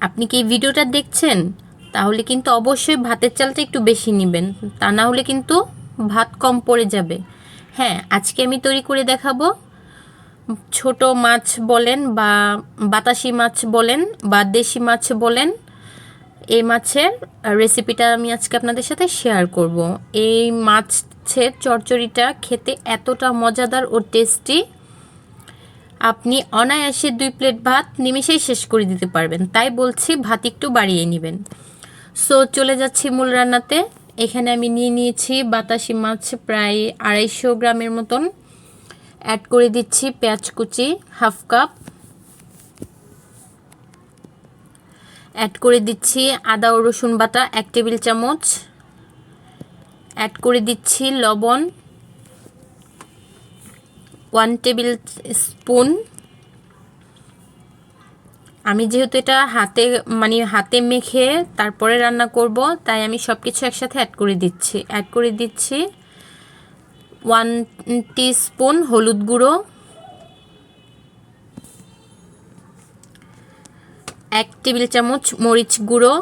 আপনি কি এই ভিডিওটা দেখছেন? তাহলে কিন্তু অবশ্যই ভাতের চালটা একটু বেশি নেবেন, তা না হলে কিন্তু ভাত কম পড়ে যাবে। হ্যাঁ, আজকে আমি তৈরি করে দেখাবো ছোট মাছ বলেন বা বাতাসি মাছ বলেন বা দেশি মাছ বলেন, এই মাছের রেসিপিটা আমি আজকে আপনাদের সাথে শেয়ার করব। এই মাছের চচ্চড়িটা খেতে এতটা মজাদার ও টেস্টি, আপনি অনায়াসে 2 প্লেট ভাত নিমেষেই শেষ করে দিতে পারবেন। তাই বলছি ভাত একটু বাড়িয়ে নেবেন। সো চলে যাচ্ছি মূল রান্নাতে। এখানে আমি নিয়ে নিয়েছি বাতাসি মাছ প্রায় 250 গ্রামের মতন। অ্যাড করে দিচ্ছি পেঁয়াজ কুচি হাফ কাপ, অ্যাড করে দিচ্ছি আদা ও রসুন বাটা 1 টেবিল চামচ, অ্যাড করে দিচ্ছি লবণ 1 টেবিল স্পুন। আমি যেহেতু এটা হাতে মেখে তারপরে রান্না করব, তাই আমি সব কিছু একসাথে অ্যাড করে দিচ্ছি 1 টিস্পুন হলুদ গুঁড়ো, 1 টেবিল চামচ মরিচ গুঁড়ো,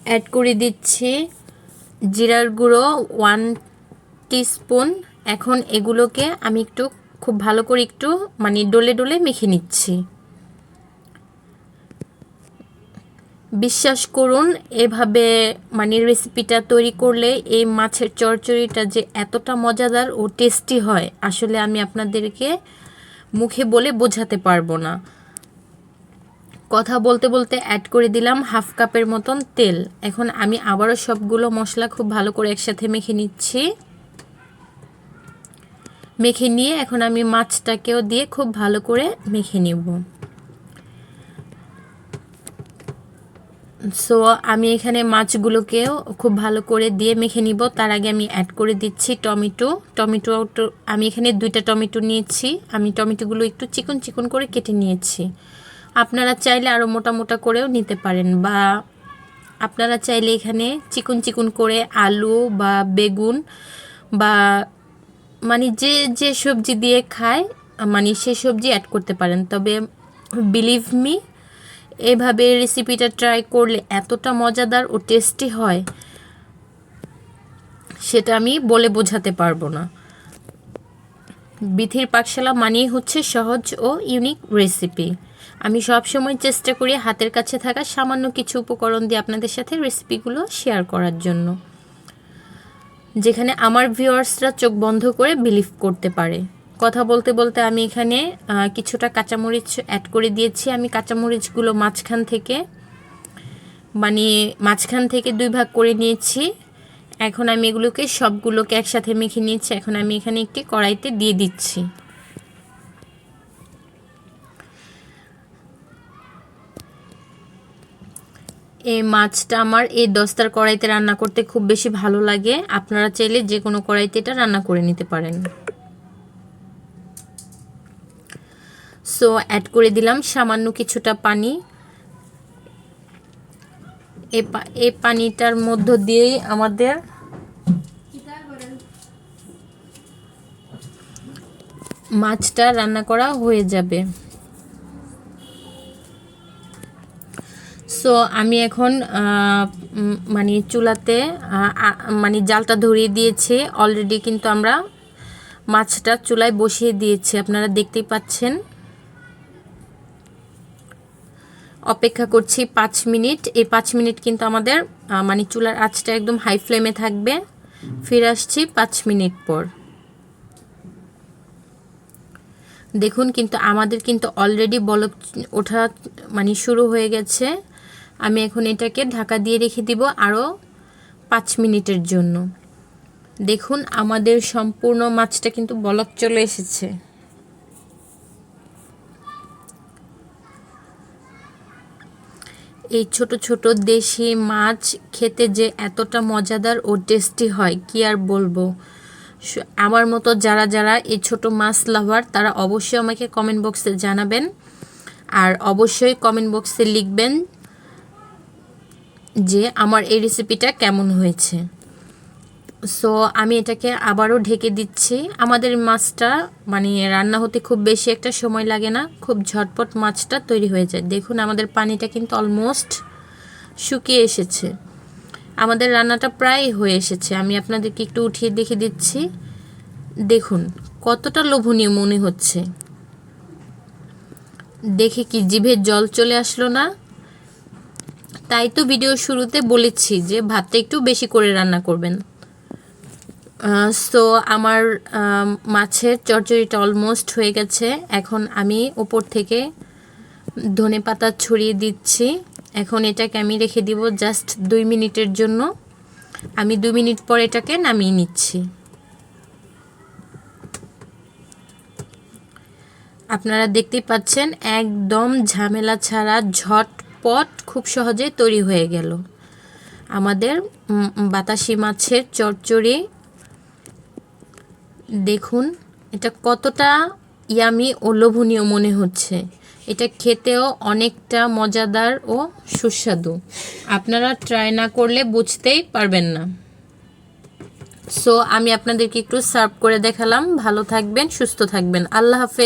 অ্যাড করে দিচ্ছি জিরার গুঁড়ো 1 টিস্পুন। এখন এগুলোকে আমি খুব ভালো করে ডলে ডলে মেখে নিচ্ছি। বিশ্বাস করুন, এভাবে রেসিপিটা তৈরি করলে এই মাছের চচ্চড়িটা যে এতটা মজাদার ও টেস্টি হয়, আসলে আমি আপনাদেরকে মুখে বলে বোঝাতে পারবো না। কথা বলতে বলতে অ্যাড করে দিলাম হাফ কাপের মতন তেল। এখন আমি আবারও সবগুলো মশলা খুব ভালো করে একসাথে মেখে নিচ্ছি। মেখে নিয়ে এখন আমি মাছটাকেও দিয়ে খুব ভালো করে মেখে নিব। সো আমি এখানে মাছগুলোকেও খুব ভালো করে দিয়ে মেখে নিব। তার আগে আমি অ্যাড করে দিচ্ছি টমেটো। আমি এখানে 2টা টমেটো নিয়েছি। আমি টমেটোগুলো একটু চিকন চিকন করে কেটে নিয়েছি। আপনারা চাইলে আরও মোটা মোটা করেও নিতে পারেন, বা আপনারা চাইলে এখানে চিকন চিকন করে আলু বা বেগুন বা যে যে সবজি দিয়ে খায় সে সবজি অ্যাড করতে পারেন। তবে বিলিভ মি, এভাবে রেসিপিটা ট্রাই করলে এতটা মজাদার ও টেস্টি হয়, সেটা আমি বলে বোঝাতে পারবো না। বিথির পাকশালা মানেই হচ্ছে সহজ ও ইউনিক রেসিপি। আমি সবসময় চেষ্টা করি হাতের কাছে থাকা সামান্য কিছু উপকরণ দিয়ে আপনাদের সাথে রেসিপিগুলো শেয়ার করার জন্য, যেখানে আমার ভিউয়ার্সরা চোখ বন্ধ করে বিলিভ করতে পারে। কথা বলতে বলতে আমি এখানে কিছুটা কাঁচামরিচ অ্যাড করে দিয়েছি। আমি কাঁচামরিচগুলো মাঝখান থেকে 2 ভাগ করে নিয়েছি। এখন আমি এগুলোকে সবগুলোকে একসাথে মেখে নিয়েছি। এখন আমি এখানে একটি কড়াইতে দিয়ে দিচ্ছি। এই মাছটা আমার এই দস্তার কড়াইতে রান্না করতে খুব বেশি ভালো লাগে। আপনারা চাইলে যে কোনো কড়াইতে এটা রান্না করে নিতে পারেন। সো অ্যাড করে দিলাম সামান্য কিছুটা পানি। এই পানিটার মধ্য দিয়েই আমাদের মাছটা রান্না করা হয়ে যাবে। সো আমি এখন চুলাতে জালটা ধরিয়ে দিয়েছি অলরেডি, কিন্তু আমরা মাছটা চুলায় বসিয়ে দিয়েছি, আপনারা দেখতেই পাচ্ছেন। অপেক্ষা করছি 5 মিনিট। এই 5 মিনিট কিন্তু আমাদের চুলার আঁচটা একদম হাই ফ্লেমে থাকবে। ফিরে আসছি 5 মিনিট পর। দেখুন কিন্তু আমাদের অলরেডি বলক ওঠা শুরু হয়ে গেছে। আমি এখন এটাকে ঢাকা দিয়ে রেখে দিব আরও 5 মিনিটের জন্য। দেখুন আমাদের সম্পূর্ণ মাছটা কিন্তু বলক চলে এসেছে। এই ছোট ছোট দেশি মাছ খেতে যে এতটা মজাদার ও টেস্টি হয়, কি আর বলবো। আমার মতো যারা যারা এই ছোট মাছ লাভার, তারা অবশ্যই আমাকে কমেন্ট বক্সে জানাবেন, আর অবশ্যই কমেন্ট বক্সে লিখবেন যে আমার এই রেসিপিটা কেমন হয়েছে। সো আমি এটাকে আবারও ঢেকে দিচ্ছি। আমাদের মাছটা মানে রান্না হতে খুব বেশি একটা সময় লাগে না, খুব ঝটপট মাছটা তৈরি হয়ে যায়। দেখুন আমাদের পানিটা কিন্তু অলমোস্ট শুকিয়ে এসেছে, আমাদের রান্নাটা প্রায় হয়ে এসেছে। আমি আপনাদেরকে একটু উঠিয়ে দেখে দিচ্ছি, দেখুন কতটা লোভনীয় মনে হচ্ছে। দেখে কি জিভে জল চলে আসলো না? তাই তো ভিডিও শুরুতে বলেছি যে ভাতটা একটু বেশি করে রান্না করবেন। সো আমার মাছের চচ্চড়িটা অলমোস্ট হয়ে গেছে। এখন আমি উপর থেকে ধনেপাতা ছড়িয়ে দিচ্ছি। এখন এটাকে আমি রেখে দিব জাস্ট 2 মিনিটের জন্য। আমি 2 মিনিট পর এটাকে নামিয়ে নিচ্ছি। আপনারা দেখতেই পাচ্ছেন একদম ঝামেলা ছাড়া ঝটপট খুব সহজে তৈরি হয়ে গেল আমাদের বাতাসি মাছের চচ্চড়ি। দেখুন এটা কতটা ইয়ামি ও লোভনীয় মনে হচ্ছে। এটা খেতেও অনেকটা মজাদার ও সুস্বাদু। আপনারা ট্রাই না করলে বুঝতেই পারবেন না। সো আমি আপনাদেরকে একটু সার্ভ করে দেখালাম। ভালো থাকবেন, সুস্থ থাকবেন। আল্লাহ হাফেজ।